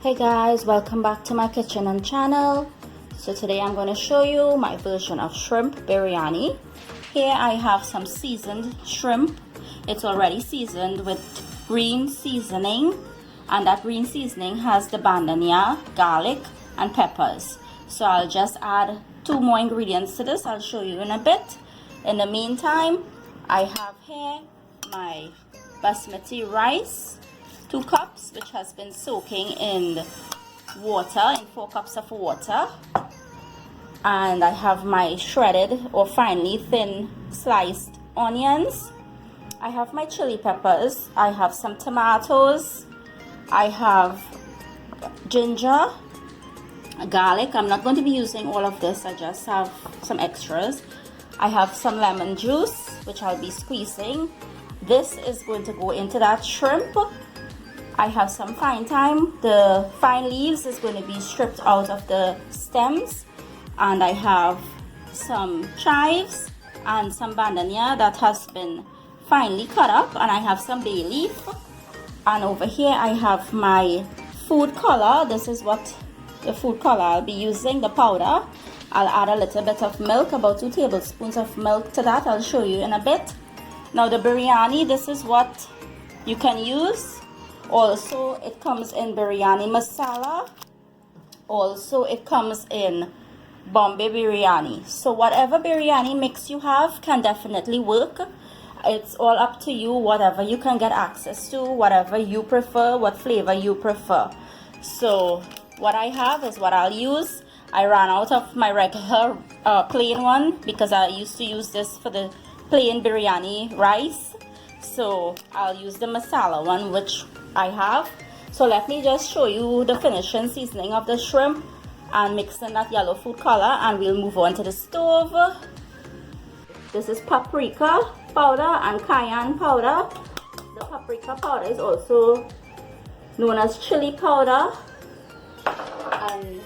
Hey guys, welcome back to my kitchen and channel. So today I'm going to show you my version of shrimp biryani. Here I have some seasoned shrimp. It's already seasoned with green seasoning, and that green seasoning has the bandanya, garlic and peppers. So I'll just add 2 more ingredients to this. I'll show you in a bit. In the meantime, I have here my basmati rice, 2 cups, which has been soaking in water, in 4 cups of water. And I have my shredded or finely thin sliced onions. I have my chili peppers. I have some tomatoes. I have ginger, garlic. I'm not going to be using all of this. I just have some extras. I have some lemon juice, which I'll be squeezing. This is going to go into that shrimp. I have some fine thyme. The fine leaves is going to be stripped out of the stems. And I have some chives and some bandanya that has been finely cut up. And I have some bay leaf. And over here I have my food color. This is what the food color I'll be using, the powder. I'll add a little bit of milk, about 2 tablespoons of milk to that. I'll show you in a bit. Now the biryani, this is what you can use. Also, it comes in biryani masala. Also, it comes in Bombay biryani. So whatever biryani mix you have can definitely work. It's all up to you, whatever you can get access to, whatever you prefer, what flavor you prefer. So what I have is what I'll use. I ran out of my regular plain one because I used to use this for the plain biryani rice. So I'll use the masala one, which I have. So let me just show you the finishing seasoning of the shrimp and mix in that yellow food color, and we'll move on to the stove. This is paprika powder and cayenne powder. The paprika powder is also known as chili powder, and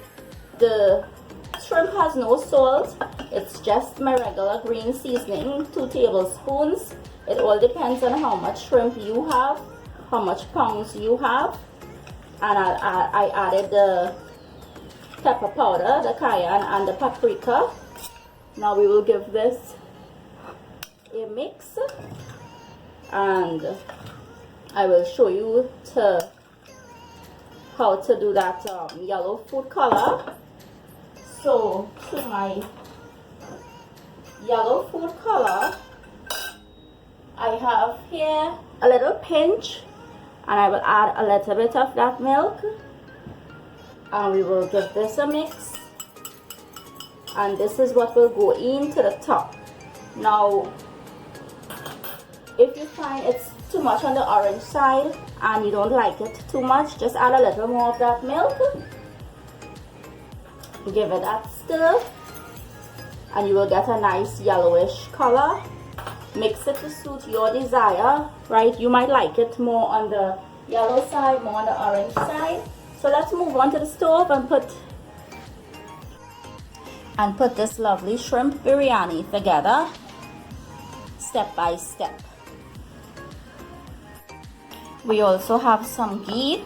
the shrimp has no salt. It's just my regular green seasoning, 2 tablespoons. It all depends on how much shrimp you have, how much pounds you have. And I added the pepper powder, the cayenne and the paprika. Now we will give this a mix, and I will show you how to do that yellow food color. So to my yellow food color, I have here a little pinch, and I will add a little bit of that milk, and we will give this a mix, and this is what will go into the top. Now if you find it's too much on the orange side and you don't like it too much, just add a little more of that milk. Give it that stir, and you will get a nice yellowish color. Mix it to suit your desire, right? You might like it more on the yellow side, more on the orange side. So let's move on to the stove and put this lovely shrimp biryani together, step by step. We also have some ghee.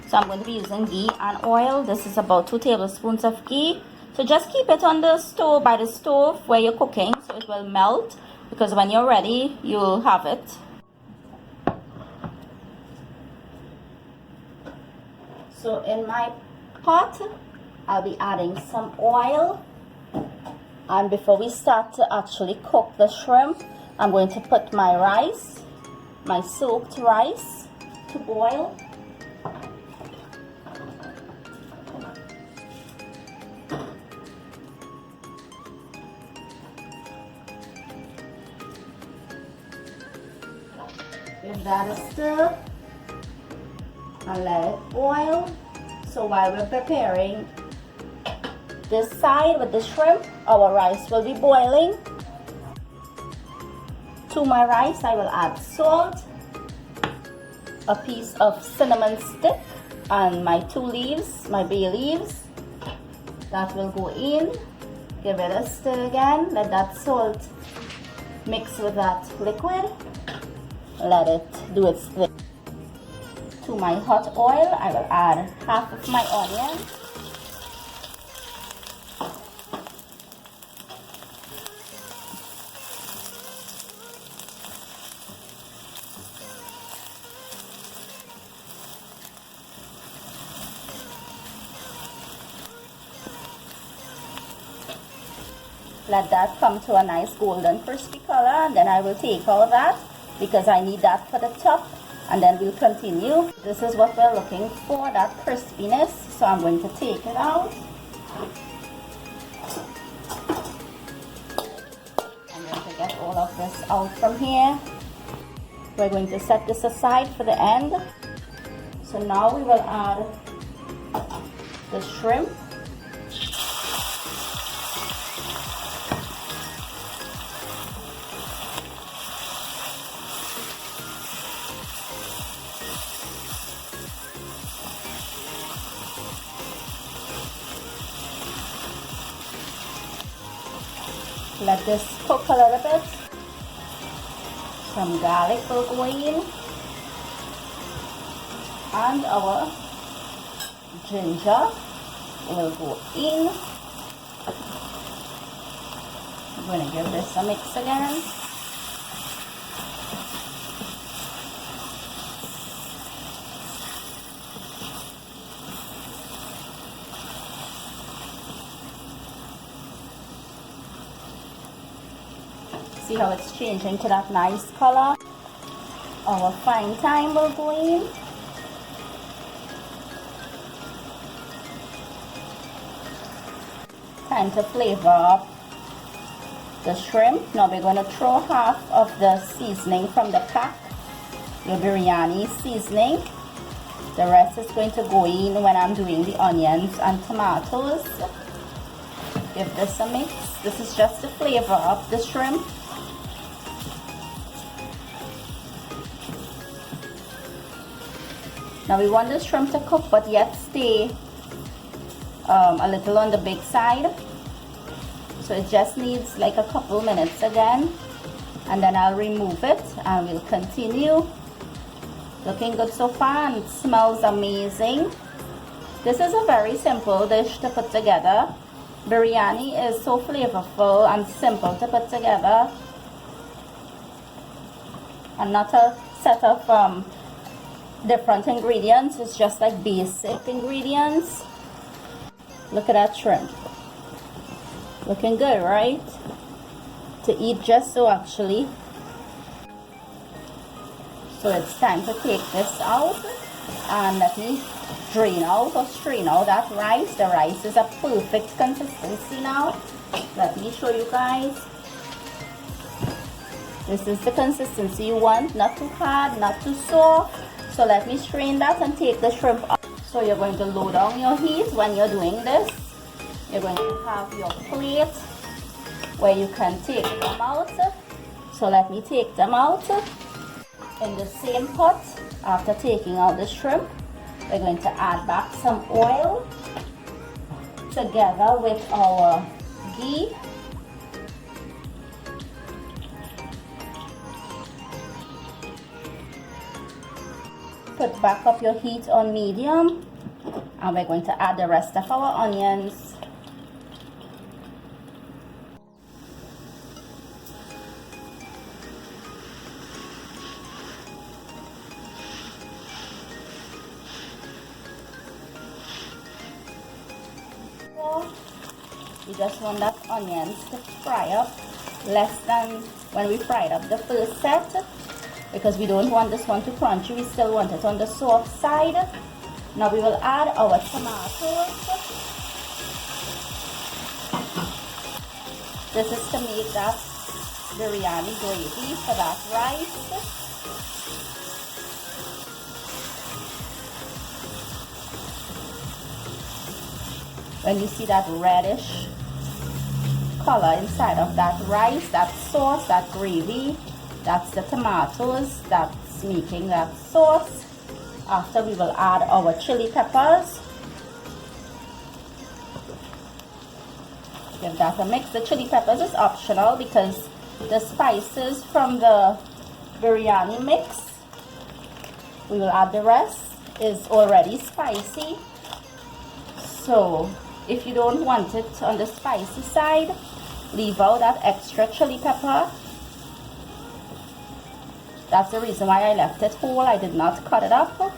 So I'm going to be using ghee and oil. This is about 2 tablespoons of ghee. So just keep it on the stove, by the stove where you're cooking, so it will melt, because when you're ready, you'll have it. So in my pot, I'll be adding some oil. And before we start to actually cook the shrimp, I'm going to put my rice, my soaked rice, to boil. Give that a stir and let it boil. So while we're preparing this side with the shrimp, our rice will be boiling. To my rice, I will add salt, a piece of cinnamon stick, and my 2 leaves, my bay leaves. That will go in. Give it a stir again. Let that salt mix with that liquid. Let it do its thing. To to my hot oil. I will add half of my onion. Let that come to a nice golden crispy color, and then I will take all that because I need that for the top, and then we'll continue. This is what we're looking for, that crispiness, so I'm going to take it out. I'm going to get all of this out from here. We're going to set this aside for the end. So now we will add the shrimp. Let this cook a little bit. Some garlic will go in, and our ginger will go in. I'm going to give this a mix again. See how it's changing to that nice color. Our fine thyme will go in. Time to flavor up the shrimp. Now we're going to throw half of the seasoning from the pack, your biryani seasoning. The rest is going to go in when I'm doing the onions and tomatoes. Give this a mix. This is just to flavor up the shrimp. Now we want the shrimp to cook but yet stay a little on the big side. So it just needs like a couple minutes again. And then I'll remove it and we'll continue. Looking good so far and it smells amazing. This is a very simple dish to put together. Biryani is so flavorful and simple to put together. And not a set of different ingredients. It's just like basic ingredients. Look at that shrimp. Looking good, right? To eat just so actually. So it's time to take this out and let me drain out or strain out that rice. The rice is a perfect consistency now. Let me show you guys. This is the consistency you want, not too hard, not too soft. So let me strain that and take the shrimp out. So you're going to low down your heat when you're doing this. You're going to have your plate where you can take them out. So let me take them out. In the same pot, after taking out the shrimp, we're going to add back some oil together with our ghee. Put back up your heat on medium, and we're going to add the rest of our onions. We just want that onions to fry up less than when we fried up the first set, because we don't want this one to crunchy. We still want it on the soft side. Now we will add our tomatoes. This is to make that biryani gravy for that rice. When you see that reddish color inside of that rice, that sauce, that gravy, that's the tomatoes that's making that sauce. After, we will add our chili peppers. Give that a mix. The chili peppers is optional because the spices from the biryani mix, we will add the rest. is already spicy. So if you don't want it on the spicy side, leave out that extra chili pepper. That's the reason why I left it whole. I did not cut it up.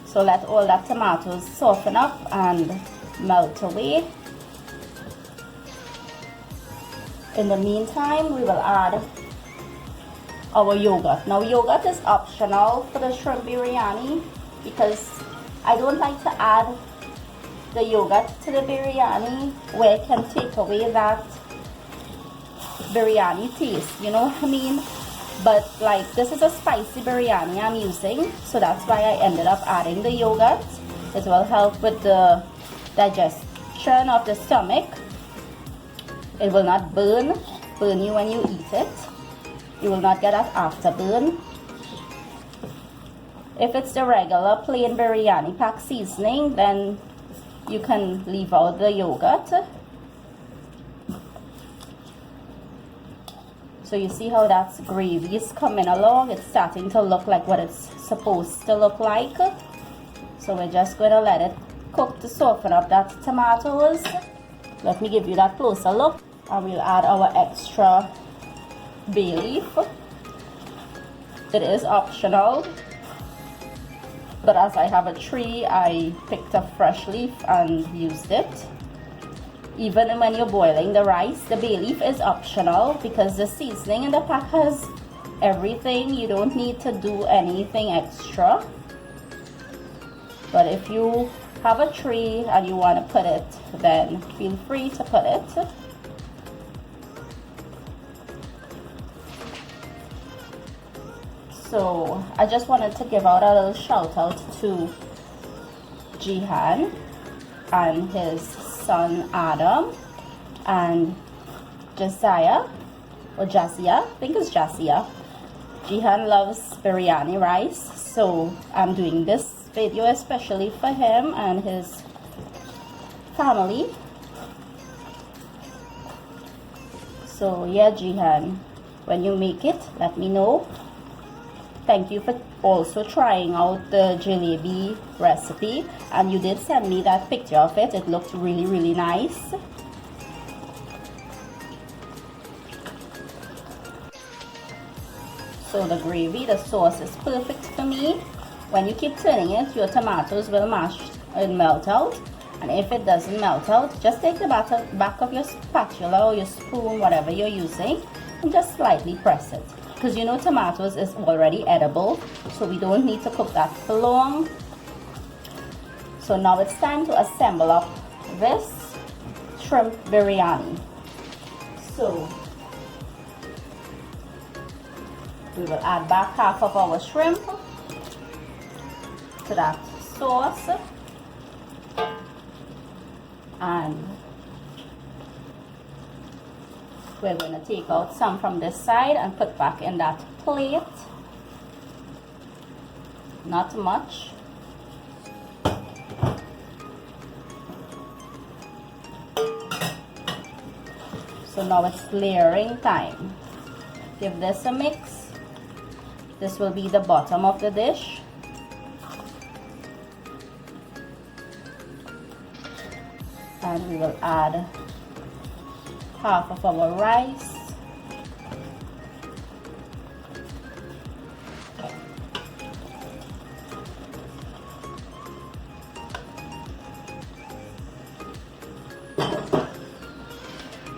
So let all that tomatoes soften up and melt away. In the meantime, we will add our yogurt. Now yogurt is optional for the shrimp biryani because I don't like to add the yogurt to the biryani where it can take away that biryani taste, you know what I mean? But like this is a spicy biryani I'm using, so that's why I ended up adding the yogurt. It will help with the digestion of the stomach. It will not burn you when you eat it. You will not get that afterburn. If it's the regular plain biryani pack seasoning, then you can leave out the yogurt. So you see how that gravy is coming along. It's starting to look like what it's supposed to look like. So we're just going to let it cook to soften up that tomatoes. Let me give you that closer look. And we'll add our extra bay leaf. It is optional, but as I have a tree, I picked a fresh leaf and used it. Even when you're boiling the rice, the bay leaf is optional because the seasoning in the pack has everything. You don't need to do anything extra. But if you have a tree and you want to put it, then feel free to put it. So I just wanted to give out a little shout out to Jihan and his son Adam and Jasiah, or Jasia, I think it's Jasia. Jihan loves biryani rice, so I'm doing this video especially for him and his family. So yeah, Jihan, when you make it, let me know. Thank you for also trying out the jalebi recipe, and you did send me that picture of it. It looked really, really nice. So the gravy, the sauce is perfect for me. When you keep turning it, your tomatoes will mash and melt out. And if it doesn't melt out, just take the back of your spatula or your spoon, whatever you're using, and just slightly press it. Because you know tomatoes is already edible, so we don't need to cook that for long. So now it's time to assemble up this shrimp biryani. So we will add back half of our shrimp to that sauce, and we're going to take out some from this side and put back in that plate. Not much. So now it's layering time. Give this a mix. This will be the bottom of the dish. And we will add half of our rice.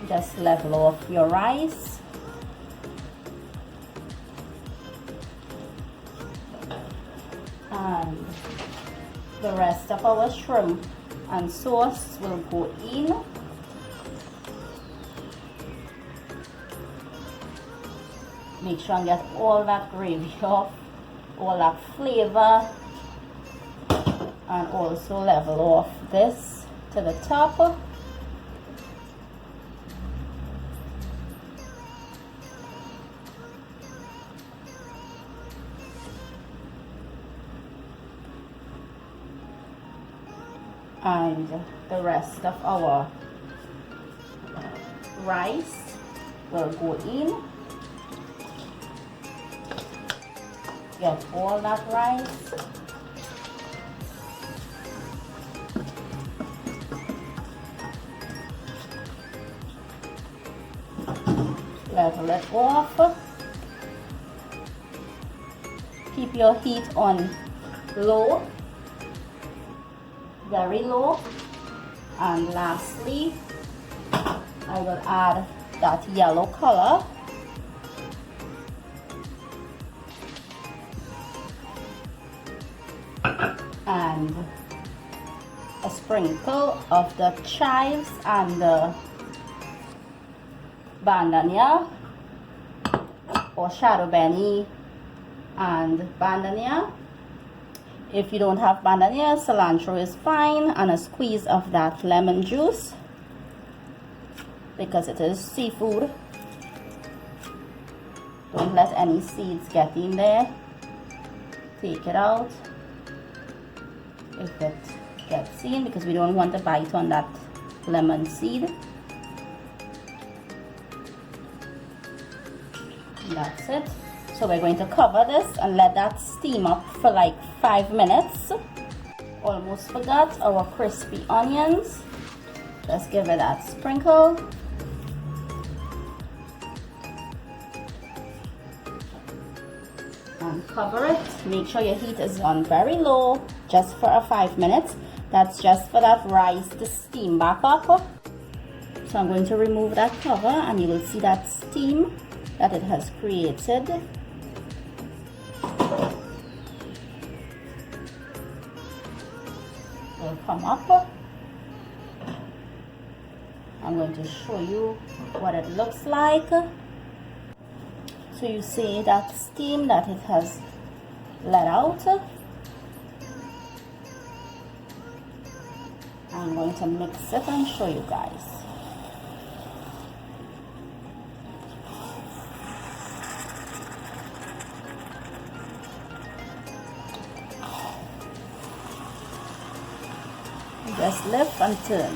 Just level off your rice. And the rest of our shrimp and sauce will go in. Make sure and get all that gravy off, all that flavor, and also level off this to the top. And the rest of our rice will go in. get all that rice. Level it off. Keep your heat on low, very low. And lastly, I will add that yellow color. And a sprinkle of the chives and the bandanya or shadow benny and bandanya. If you don't have bandanya, cilantro is fine, and a squeeze of that lemon juice because it is seafood. Don't let any seeds get in there. Take it out if it gets in, because we don't want to bite on that lemon seed. That's it. So we're going to cover this and let that steam up for like 5 minutes. Almost forgot our crispy onions. Just give it that sprinkle. And cover it. Make sure your heat is on very low, just for 5 minutes. That's just for that rice to steam back up. So I'm going to remove that cover, and you will see that steam that it has created. Will come up. I'm going to show you what it looks like. So you see that steam that it has let out. I'm going to mix it and show you guys. Just lift and turn.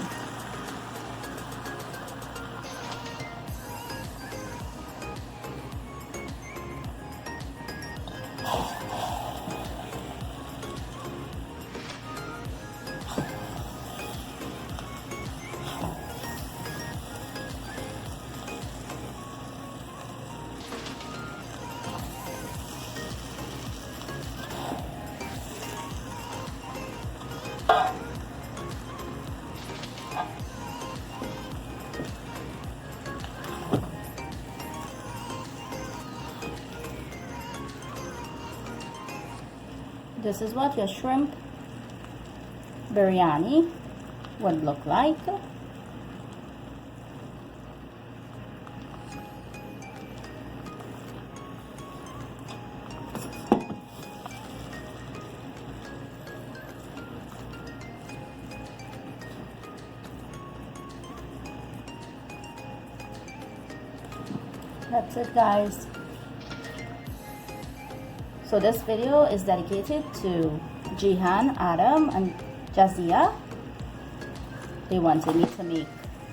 This is what your shrimp biryani would look like. That's it, guys. So this video is dedicated to Jihan, Adam, and Jazia. They wanted me to make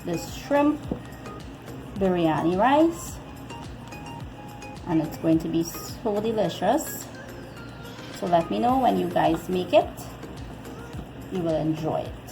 this shrimp biryani rice, and it's going to be so delicious. So let me know when you guys make it. You will enjoy it.